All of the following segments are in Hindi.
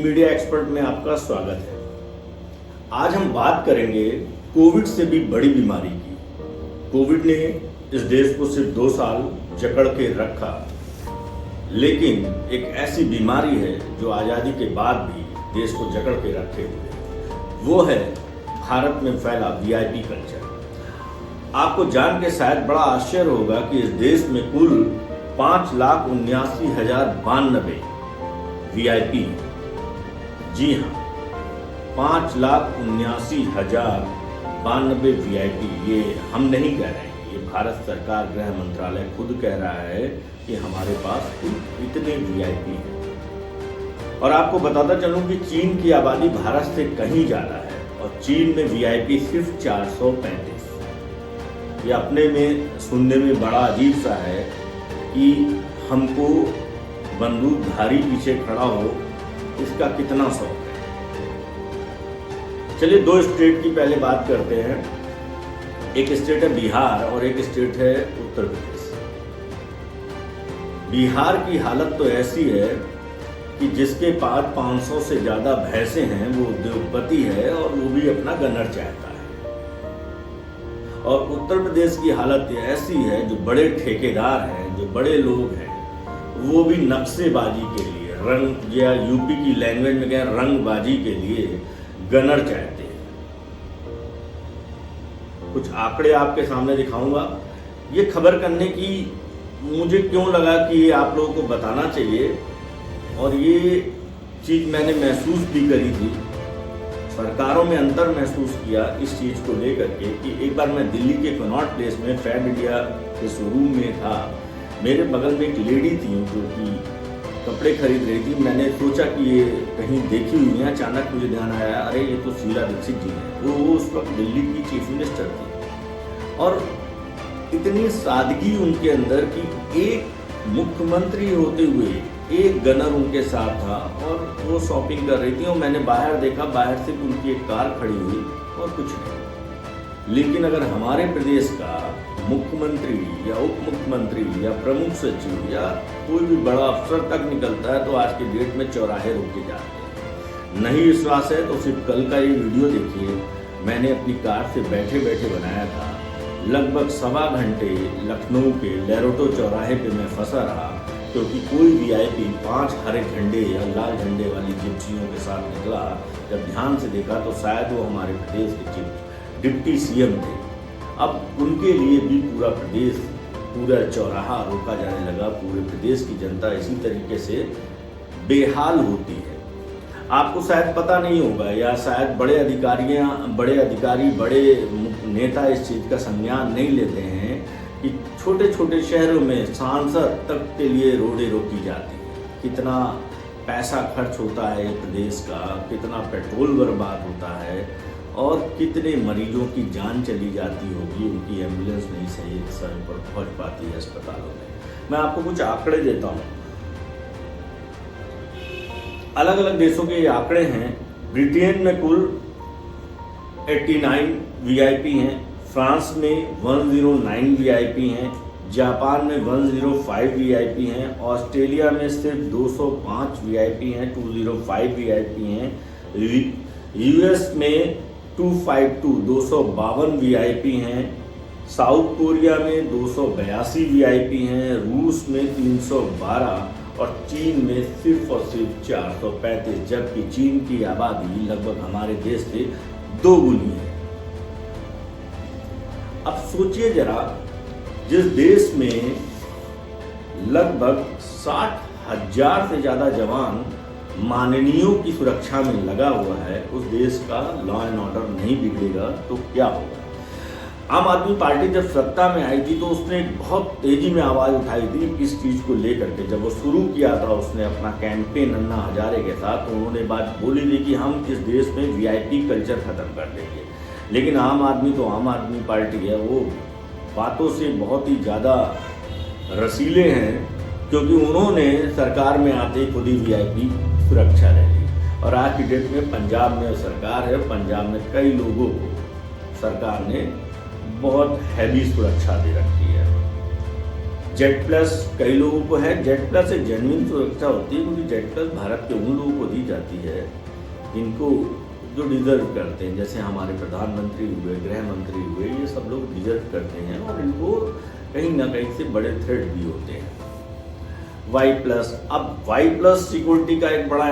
मीडिया एक्सपर्ट में आपका स्वागत है। आज हम बात करेंगे कोविड से भी बड़ी बीमारी की। कोविड ने इस देश को सिर्फ 2 साल जकड़ के रखा, लेकिन एक ऐसी बीमारी है जो आज़ादी के बाद भी देश को जकड़ के रखे हुए, वो है भारत में फैला वीआईपी कल्चर। आपको जान के शायद बड़ा आश्चर्य होगा कि इस देश में कुल 5,79,092 वीआईपी, जी हाँ 5,79,092 वीआईपी। ये हम नहीं कह रहे हैं, ये भारत सरकार गृह मंत्रालय खुद कह रहा है कि हमारे पास इतने वीआईपी हैं। और आपको बताता चलूं कि चीन की आबादी भारत से कहीं ज़्यादा है और चीन में वीआईपी सिर्फ 435। ये अपने में सुनने में बड़ा अजीब सा है कि हमको बंदूकधारी पीछे खड़ा हो, इसका कितना शौक है। चलिए 2 स्टेट की पहले बात करते हैं। एक स्टेट है बिहार और एक स्टेट है उत्तर प्रदेश। बिहार की हालत तो ऐसी है कि जिसके पास 500 से ज़्यादा भैंसे हैं वो उद्योगपति है और वो भी अपना गनर चाहता है। और उत्तर प्रदेश की हालत ऐसी है, जो बड़े ठेकेदार हैं, जो बड़े लोग हैं, वो भी नक्शेबाजी के लिए, रंग या यूपी की लैंग्वेज में कहें रंगबाजी के लिए गनर चाहते हैं। कुछ आंकड़े आपके सामने दिखाऊंगा। ये खबर करने की मुझे क्यों लगा कि ये आप लोगों को बताना चाहिए, और ये चीज़ मैंने महसूस भी करी थी। सरकारों में अंतर महसूस किया इस चीज़ को लेकर के कि एक बार मैं दिल्ली के कनॉट प्लेस में फैब इंडिया के शोरूम में था। मेरे बगल में एक लेडी थी जो कि कपड़े खरीद रही थी। मैंने सोचा कि ये कहीं देखी हुई है। अचानक मुझे ध्यान आया, अरे ये तो शीला दीक्षित जी हैं। वो उस वक्त दिल्ली की चीफ मिनिस्टर थी और इतनी सादगी उनके अंदर कि एक मुख्यमंत्री होते हुए एक गनर उनके साथ था और वो शॉपिंग कर रही थी। और मैंने बाहर देखा, बाहर से उनकी एक कार खड़ी हुई और कुछ नहीं। लेकिन अगर हमारे प्रदेश का मुख्यमंत्री या उप मुख्यमंत्री या प्रमुख सचिव या कोई भी बड़ा अफसर तक निकलता है तो आज के डेट में चौराहे रोके जाते हैं। नहीं विश्वास है तो सिर्फ कल का ये वीडियो देखिए। मैंने अपनी कार से बैठे बैठे बनाया था। लगभग 1.25 घंटे लखनऊ के लेरोटो चौराहे पे मैं फंसा रहा, क्योंकि कोई वीआईपी 5 हरे झंडे या लाल झंडे वाली जिप्सियों के साथ निकला। जब ध्यान से देखा तो शायद वो हमारे प्रदेश के डिप्टी सीएम थे। अब उनके लिए भी पूरा प्रदेश, पूरा चौराहा रोका जाने लगा। पूरे प्रदेश की जनता इसी तरीके से बेहाल होती है। आपको शायद पता नहीं होगा, या शायद बड़े अधिकारी, बड़े नेता इस चीज़ का संज्ञान नहीं लेते हैं कि छोटे छोटे शहरों में सांसद तक के लिए रोडें रोकी जाती हैं। कितना पैसा खर्च होता है प्रदेश का, कितना पेट्रोल बर्बाद होता है और कितने मरीजों की जान चली जाती होगी। उनकी एम्बुलेंस नहीं सही समय पर पहुंच पाती है अस्पतालों में। मैं आपको कुछ आंकड़े देता हूं। अलग अलग देशों के ये आंकड़े हैं। ब्रिटेन में कुल 89 वीआईपी हैं, फ्रांस में 109 वीआईपी हैं, जापान में 105 वीआईपी हैं, ऑस्ट्रेलिया में सिर्फ 205 वीआईपी हैं, 205 वीआईपी हैं, यूएस में 252 वीआईपी हैं, साउथ कोरिया में 282 वीआईपी हैं, रूस में 312 और चीन में सिर्फ और सिर्फ 435, जबकि चीन की आबादी लगभग हमारे देश से 2 गुनी है। अब सोचिए जरा, जिस देश में लगभग 60,000 से ज़्यादा जवान माननीयों की सुरक्षा में लगा हुआ है, उस देश का लॉ एंड ऑर्डर नहीं बिगड़ेगा तो क्या होगा। आम आदमी पार्टी जब सत्ता में आई थी तो उसने बहुत तेजी में आवाज़ उठाई थी इस चीज़ को लेकर के। जब वो शुरू किया था उसने अपना कैंपेन अन्ना हजारे के साथ, तो उन्होंने बात बोली थी कि हम इस देश में वीआईपी कल्चर ख़त्म कर देंगे। लेकिन आम आदमी तो आम आदमी पार्टी है, वो बातों से बहुत ही ज़्यादा रसीले हैं, क्योंकि उन्होंने सरकार में आते ही खुद ही वीआईपी सुरक्षा ले ली। और आज की डेट में पंजाब में सरकार है, पंजाब में कई लोगों को सरकार ने बहुत हैवी सुरक्षा दे रखी है। जेड प्लस कई लोगों को है। जेड प्लस एक जेन्युइन सुरक्षा होती है, क्योंकि जेड प्लस भारत के उन लोगों को दी जाती है जिनको जो डिजर्व करते हैं, जैसे हमारे प्रधानमंत्री हुए, गृह मंत्री हुए, ये सब लोग डिजर्व करते हैं और इनको कहीं ना कहीं से बड़े थ्रेट भी होते हैं। वाई प्लस, अब वाई प्लस सिक्योरिटी का एक बड़ा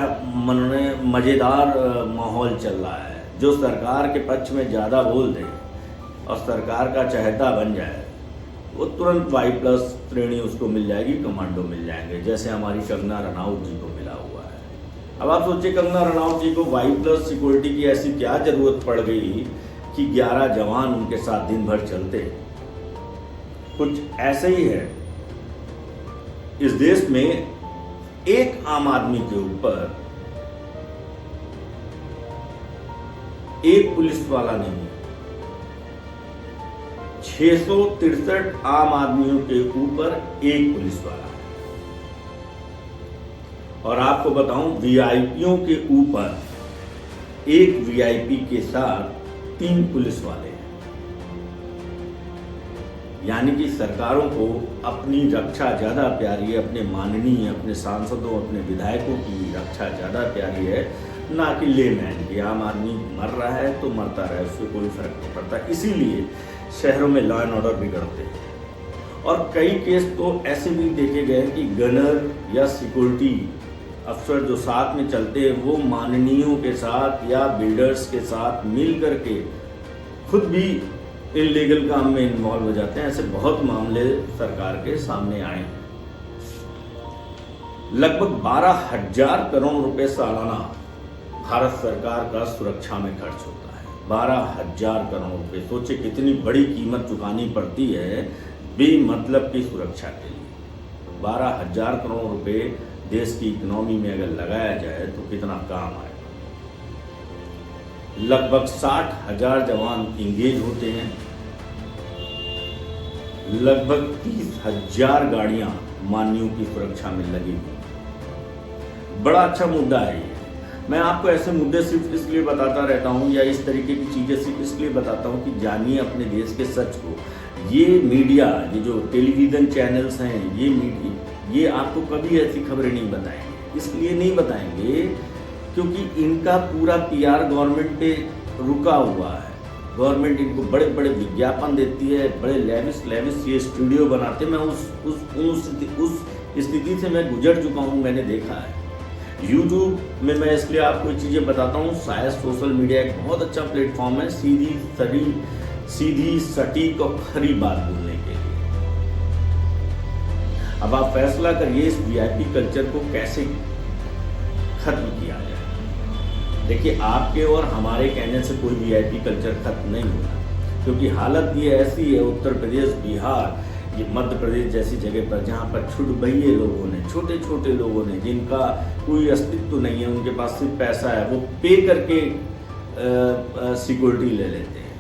मज़ेदार माहौल चल रहा है। जो सरकार के पक्ष में ज़्यादा बोल दे और सरकार का चहेता बन जाए, वो तुरंत वाई प्लस श्रेणी उसको मिल जाएगी, कमांडो मिल जाएंगे, जैसे हमारी कंगना रनौत जी को मिला हुआ है। अब आप सोचिए, कंगना रनौत जी को वाई प्लस सिक्योरिटी की ऐसी क्या जरूरत पड़ गई कि 11 जवान उनके साथ दिन भर चलते। कुछ ऐसे ही है, इस देश में एक आम आदमी के ऊपर एक पुलिस वाला नहीं, 663 आम आदमियों के ऊपर एक पुलिस वाला है। और आपको बताऊं, वीआईपीओं के ऊपर एक वीआईपी के साथ 3 पुलिस वाले हैं। यानी कि सरकारों को अपनी रक्षा ज्यादा प्यारी है, अपने माननीय, अपने सांसदों, अपने विधायकों की रक्षा ज्यादा प्यारी है, ना कि लेमैन की। आम आदमी मर रहा है तो मरता रहे, उससे कोई फर्क नहीं पड़ता। इसीलिए शहरों में लॉ एंड ऑर्डर बिगड़ते हैं। और कई केस तो ऐसे भी देखे गए कि गनर या सिक्योरिटी अफसर जो साथ में चलते हैं, वो माननीयों के साथ या बिल्डर्स के साथ मिल करके खुद भी इलीगल काम में इन्वॉल्व हो जाते हैं। ऐसे बहुत मामले सरकार के सामने आए हैं। लगभग 12,000 करोड़ रुपए सालाना भारत सरकार का सुरक्षा में खर्च होता है। 12,000 करोड़ रुपए, सोचे कितनी बड़ी कीमत चुकानी पड़ती है बेमतलब की सुरक्षा के लिए। 12,000 करोड़ रुपए देश की इकोनॉमी में अगर लगाया जाए तो कितना काम आएगा। लगभग 60,000 जवान इंगेज होते हैं। लगभग 30,000 गाड़ियां माननीयों की सुरक्षा में लगी हुई। बड़ा अच्छा मुद्दा है ये। मैं आपको ऐसे मुद्दे सिर्फ इसलिए बताता रहता हूँ, या इस तरीके की चीज़ें सिर्फ इसलिए बताता हूँ कि जानिए अपने देश के सच को। ये मीडिया, ये जो टेलीविज़न चैनल्स हैं, ये आपको कभी ऐसी खबरें नहीं बताएंगे। इसलिए नहीं बताएंगे क्योंकि इनका पूरा पीआर गवर्नमेंट पे रुका हुआ है। गवर्नमेंट इनको बड़े बड़े विज्ञापन देती है, बड़े लेविश ये स्टूडियो बनाते। मैं उस स्थिति से मैं गुजर चुका हूँ, मैंने देखा है। यूट्यूब में मैं इसलिए आपको ये चीज़ें बताता हूँ, शायद सोशल मीडिया एक बहुत अच्छा प्लेटफॉर्म है सीधी सटीक और खरी बात बोलने के लिए। अब आप फैसला करिए इस वीआईपी कल्चर को कैसे खत्म किया जाए। देखिए, आपके और हमारे कहने से कोई वीआईपी कल्चर खत्म नहीं होगा, क्योंकि हालत ये ऐसी है, उत्तर प्रदेश, बिहार, ये मध्य प्रदेश जैसी जगह पर, जहाँ पर छुटभइये लोगों ने, छोटे छोटे लोगों ने, जिनका कोई अस्तित्व नहीं है, उनके पास सिर्फ पैसा है, वो पे करके सिक्योरिटी ले लेते हैं।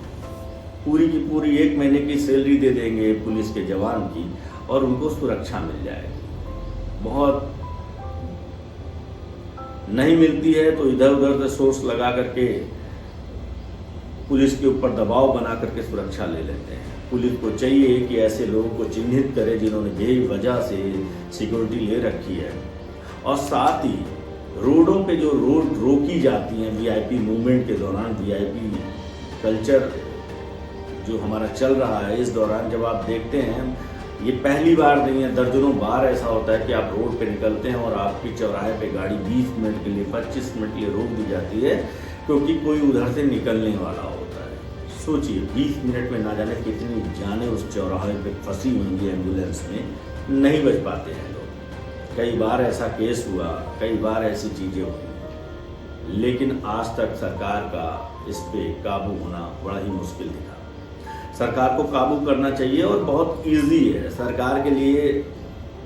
पूरी की पूरी 1 महीने की सैलरी दे देंगे पुलिस के जवान की और उनको सुरक्षा मिल जाएगी। बहुत नहीं मिलती है तो इधर उधर से सोर्स लगा करके पुलिस के ऊपर दबाव बना करके सुरक्षा ले लेते हैं। पुलिस को चाहिए कि ऐसे लोगों को चिन्हित करे जिन्होंने बेवजह से सिक्योरिटी ले रखी है। और साथ ही रोडों पे जो रोड रोकी जाती हैं वीआईपी मूवमेंट के दौरान, वीआईपी कल्चर जो हमारा चल रहा है, इस दौरान जब आप देखते हैं, ये पहली बार नहीं है, दर्जनों बार ऐसा होता है कि आप रोड पे निकलते हैं और आपकी चौराहे पे गाड़ी 20 मिनट के लिए, 25 मिनट के लिए रोक दी जाती है, क्योंकि कोई उधर से निकलने वाला होता है। सोचिए, 20 मिनट में ना जाने कितनी जाने उस चौराहे पे फंसी होंगी एम्बुलेंस में, नहीं बच पाते हैं लोग। कई बार ऐसा केस हुआ, कई बार ऐसी चीज़ें हुई, लेकिन आज तक सरकार का इस पे काबू होना बड़ा ही मुश्किल दिखा। सरकार को काबू करना चाहिए और बहुत इजी है सरकार के लिए।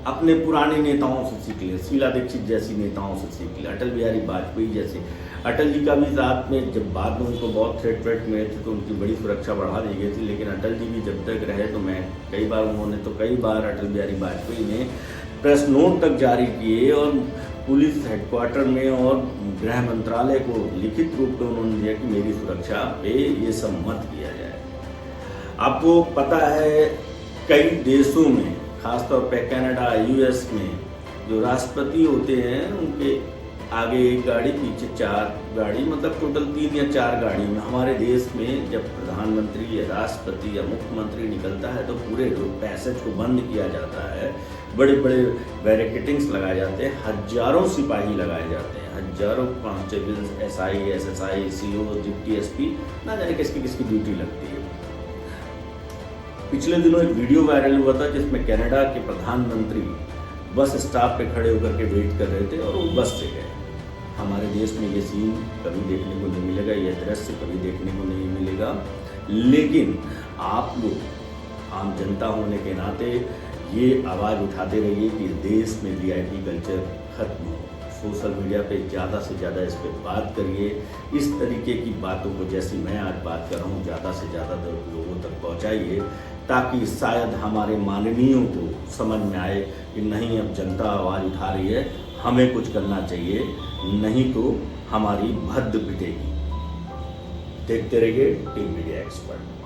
अपने पुराने नेताओं से सीख ले, शीला दीक्षित जैसी नेताओं से सीख ले, अटल बिहारी वाजपेयी जैसे। अटल जी का भी साथ में, जब बाद में उनको बहुत थ्रेट मिले थे तो उनकी बड़ी सुरक्षा बढ़ा दी गई थी, लेकिन अटल जी भी जब तक रहे तो कई बार अटल बिहारी वाजपेयी ने प्रेस नोट तक जारी किए और पुलिस हेडक्वार्टर में और गृह मंत्रालय को लिखित रूप में उन्होंने दिया कि मेरी सुरक्षा पे ये सब मत किया जाए। आपको पता है, कई देशों में खासतौर पे कनाडा, यूएस में जो राष्ट्रपति होते हैं उनके आगे एक गाड़ी, पीछे 4 गाड़ी, मतलब टोटल 3 या 4 गाड़ी में। हमारे देश में जब प्रधानमंत्री या राष्ट्रपति या मुख्यमंत्री निकलता है तो पूरे पैसेज को बंद किया जाता है, बड़े बड़े बैरिकेडिंग्स लगाए जाते हैं, हजारों सिपाही लगाए जाते हैं, हजारों constables, SI, SSI, CO, deputy SP, ना जाने किसकी किसकी ड्यूटी लगती है। पिछले दिनों एक वीडियो वायरल हुआ था जिसमें कनाडा के प्रधानमंत्री बस स्टॉप पे खड़े होकर के वेट कर रहे थे और वो बस से गए। हमारे देश में ये सीन कभी देखने को नहीं मिलेगा, ये दृश्य कभी देखने को नहीं मिलेगा। लेकिन आप लोग आम जनता होने के नाते ये आवाज़ उठाते रहिए कि देश में VIP कल्चर खत्म हो। सोशल मीडिया पे ज़्यादा से ज़्यादा इस पर बात करिए। इस तरीके की बातों को, जैसी मैं आज बात कर रहा हूँ, ज़्यादा से ज़्यादा लोगों तक पहुँचाइए, ताकि शायद हमारे माननीयों को समझ में आए कि नहीं, अब जनता आवाज़ उठा रही है, हमें कुछ करना चाहिए, नहीं तो हमारी भद्द पिटेगी। देखते रहिए टीम मीडिया एक्सपर्ट।